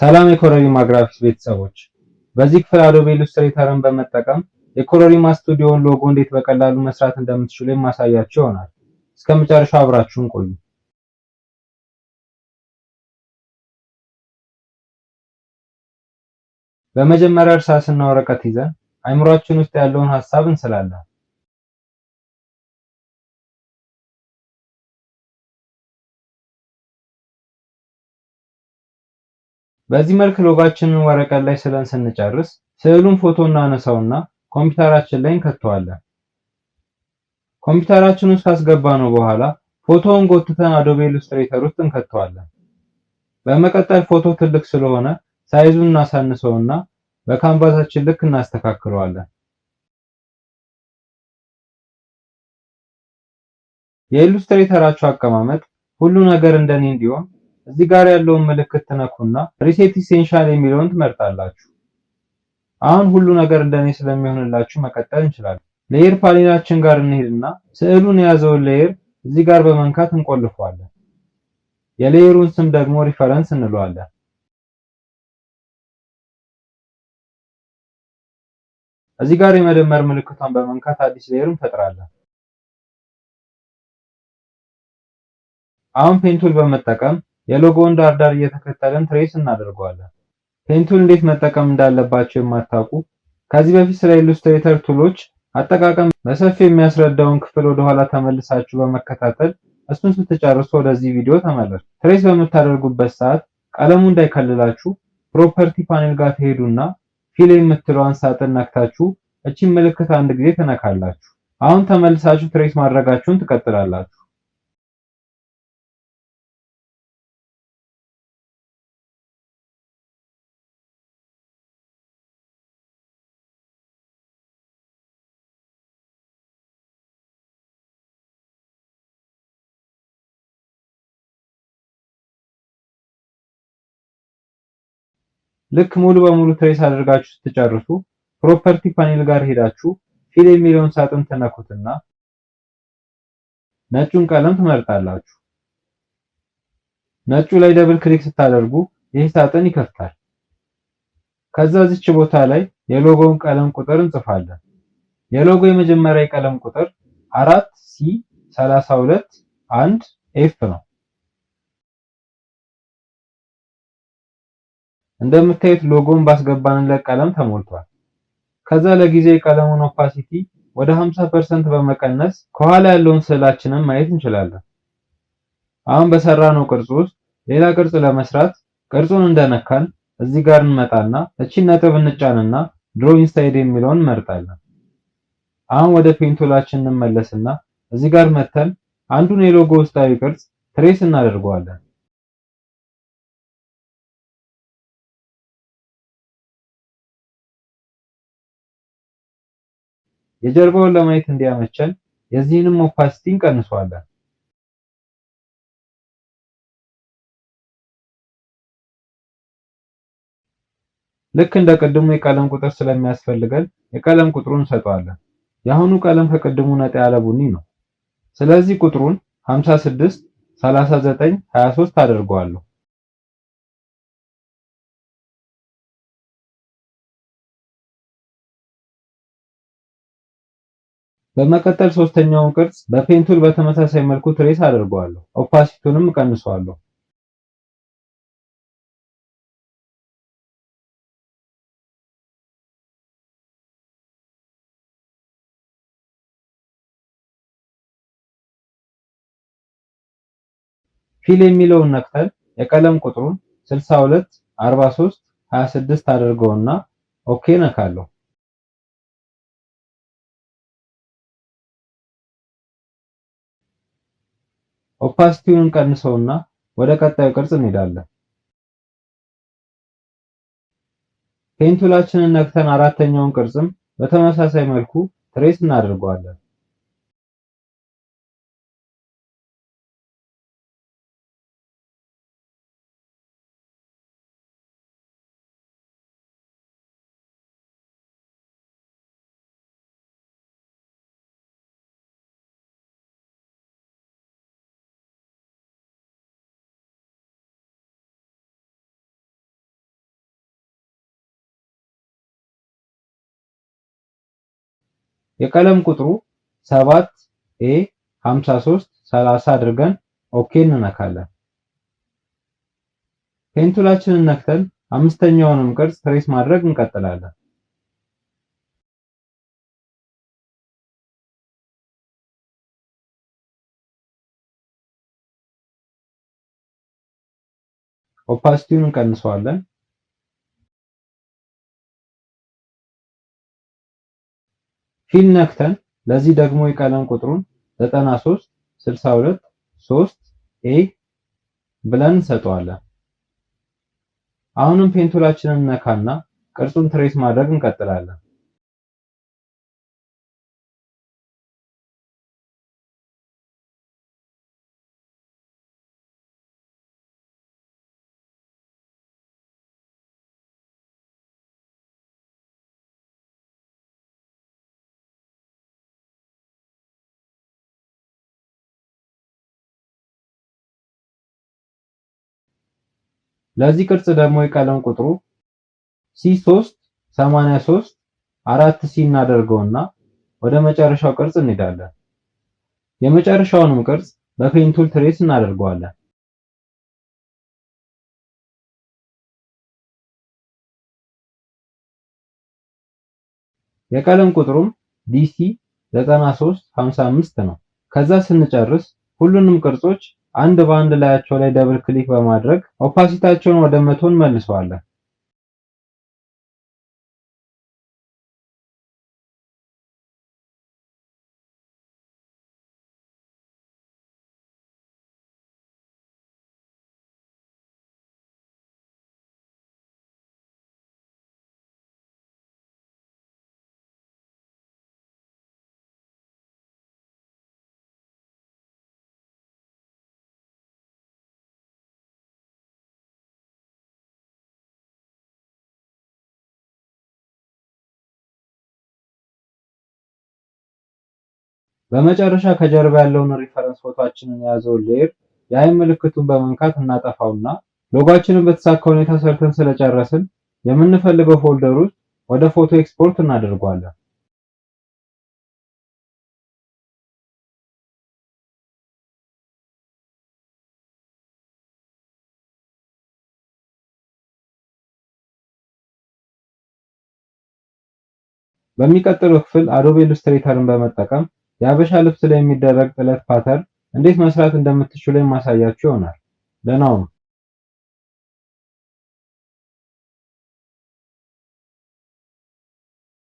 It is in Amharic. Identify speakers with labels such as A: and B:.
A: ሰላም የኮረሪማ ግራፊክስ ቤተሰቦች፣ በዚህ ክፍል አዶቤ ኢሉስትሬተርን በመጠቀም የኮረሪማ ስቱዲዮን ሎጎ እንዴት በቀላሉ መስራት እንደምትችሉ የማሳያችሁ ይሆናል። እስከ መጨረሻው አብራችሁን ቆዩ። በመጀመሪያ እርሳስና ወረቀት ይዘን አይምሮአችን ውስጥ ያለውን ሐሳብ እንስላለን። በዚህ መልክ ሎጋችንን ወረቀት ላይ ስለን ስንጨርስ ስዕሉን ፎቶ እናነሳውና ኮምፒውተራችን ላይ እንከተዋለን። ኮምፒውተራችን ውስጥ ካስገባነው በኋላ ፎቶውን ጎትተን አዶቤ ኢሉስትሬተር ውስጥ እንከተዋለን። በመቀጠል ፎቶ ትልቅ ስለሆነ ሳይዙን እናሳንሰውና በካንቫሳችን ልክ እናስተካክለዋለን። የኢሉስትሬተራችሁ አቀማመጥ ሁሉ ነገር እንደኔ እንዲሆን እዚህ ጋር ያለውን ምልክት ትነኩና ሪሴት ኢሴንሻል የሚለውን ትመርጣላችሁ። አሁን ሁሉ ነገር እንደኔ ስለሚሆንላችሁ መቀጠል እንችላለን። ሌየር ፓኔላችን ጋር እንሄድና ስዕሉን የያዘውን ሌየር እዚህ ጋር በመንካት እንቆልፈዋለን። የሌየሩን ስም ደግሞ ሪፈረንስ እንለዋለን። እዚህ ጋር የመደመር ምልክቷን በመንካት አዲስ ሌየር እንፈጥራለን። አሁን ፔንቱል በመጠቀም የሎጎውን ዳርዳር እየተከተለን ትሬስ እናደርገዋለን። ፔንቱል እንዴት መጠቀም እንዳለባቸው የማታውቁ ከዚህ በፊት ስለ ኢሉስትሬተር ቱሎች አጠቃቀም በሰፊው የሚያስረዳውን ክፍል ወደ ኋላ ተመልሳችሁ በመከታተል እሱን ስትጨርሱ ወደዚህ ቪዲዮ ተመለሱ። ትሬስ በምታደርጉበት ሰዓት ቀለሙ እንዳይከልላችሁ ፕሮፐርቲ ፓኔል ጋር ትሄዱና ፊል የምትለዋን ሳጥን ነክታችሁ እቺን ምልክት አንድ ጊዜ ትነካላችሁ። አሁን ተመልሳችሁ ትሬስ ማድረጋችሁን ትቀጥላላችሁ። ልክ ሙሉ በሙሉ ትሬስ አድርጋችሁ ስትጨርሱ ፕሮፐርቲ ፓኔል ጋር ሄዳችሁ ፊል የሚለውን ሳጥን ትነኩትና ነጩን ቀለም ትመርጣላችሁ። ነጩ ላይ ደብል ክሊክ ስታደርጉ ይህ ሳጥን ይከፍታል። ከዛ እዚች ቦታ ላይ የሎጎውን ቀለም ቁጥር እንጽፋለን። የሎጎ የመጀመሪያ የቀለም ቁጥር 4C32 ነው። እንደምታዩት ሎጎውን ባስገባንለት ቀለም ተሞልቷል። ከዛ ለጊዜው የቀለሙን ኦፓሲቲ ወደ 50% በመቀነስ ከኋላ ያለውን ስዕላችንን ማየት እንችላለን። አሁን በሰራነው ቅርጽ ውስጥ ሌላ ቅርጽ ለመስራት ቅርጹን እንደነካን እዚህ ጋር እንመጣና እቺን ነጥብ እንጫንና ድሮ ኢንሳይድ የሚለውን እንመርጣለን። አሁን ወደ ፔንቱላችን እንመለስና እዚህ ጋር መተን አንዱን የሎጎ ውስጣዊ ቅርጽ ትሬስ እናደርገዋለን። የጀርባውን ለማየት እንዲያመቸን የዚህንም ኦፓሲቲ እንቀንሰዋለን። ልክ እንደ ቅድሙ የቀለም ቁጥር ስለሚያስፈልገን የቀለም ቁጥሩን እንሰጠዋለን። የአሁኑ ቀለም ከቅድሙ ነጣ ያለ ቡኒ ነው። ስለዚህ ቁጥሩን 56 39 23 አደርገዋለሁ። በመቀጠል ሶስተኛውን ቅርጽ በፔንቱል በተመሳሳይ መልኩ ትሬስ አደርገዋለሁ። ኦፓሲቲውንም እቀንሰዋለሁ። ፊል የሚለውን ነክተን የቀለም ቁጥሩን 62 43 26 አድርገውና ኦኬ ነካለሁ። ኦፓሲቲውን ቀንሰውና ወደ ቀጣዩ ቅርጽ እንሄዳለን። ፔንቱላችንን ነክተን አራተኛውን ቅርጽም በተመሳሳይ መልኩ ትሬስ እናደርገዋለን። የቀለም ቁጥሩ 7A5330 አድርገን ኦኬ እንነካለን። ፔንቱላችንን ነክተን አምስተኛውንም ቅርጽ ትሬስ ማድረግ እንቀጥላለን። ኦፓሲቲውን እንቀንሰዋለን። ፊል ነክተን ለዚህ ደግሞ የቀለም ቁጥሩን 93623A ብለን እንሰጠዋለን። አሁንም ፔንቱላችንን ነካና ቅርጹን ትሬስ ማድረግ እንቀጥላለን። ለዚህ ቅርጽ ደግሞ የቀለም ቁጥሩ C383 4C እናደርገውና ወደ መጨረሻው ቅርጽ እንሄዳለን። የመጨረሻውንም ቅርጽ በፔንቱል ትሬስ እናደርገዋለን። የቀለም ቁጥሩም DC 9355 ነው። ከዛ ስንጨርስ ሁሉንም ቅርጾች አንድ በአንድ ላያቸው ላይ ደብል ክሊክ በማድረግ ኦፓሲቲያቸውን ወደ 100 እንመልሰዋለን። በመጨረሻ ከጀርባ ያለውን ሪፈረንስ ፎቶአችንን የያዘውን ሌየር የአይን ምልክቱን በመንካት እናጠፋውና ሎጓችንን በተሳካ ሁኔታ ሰርተን ስለጨረስን የምንፈልገው ፎልደር ውስጥ ወደ ፎቶ ኤክስፖርት እናደርገዋለን። በሚቀጥለው ክፍል አዶቤ ኢሉስትሬተርን በመጠቀም የሀበሻ ልብስ ላይ የሚደረግ ጥለት ፓተርን እንዴት መስራት እንደምትችሉ የማሳያችሁ ይሆናል። ደህና ሁኑ።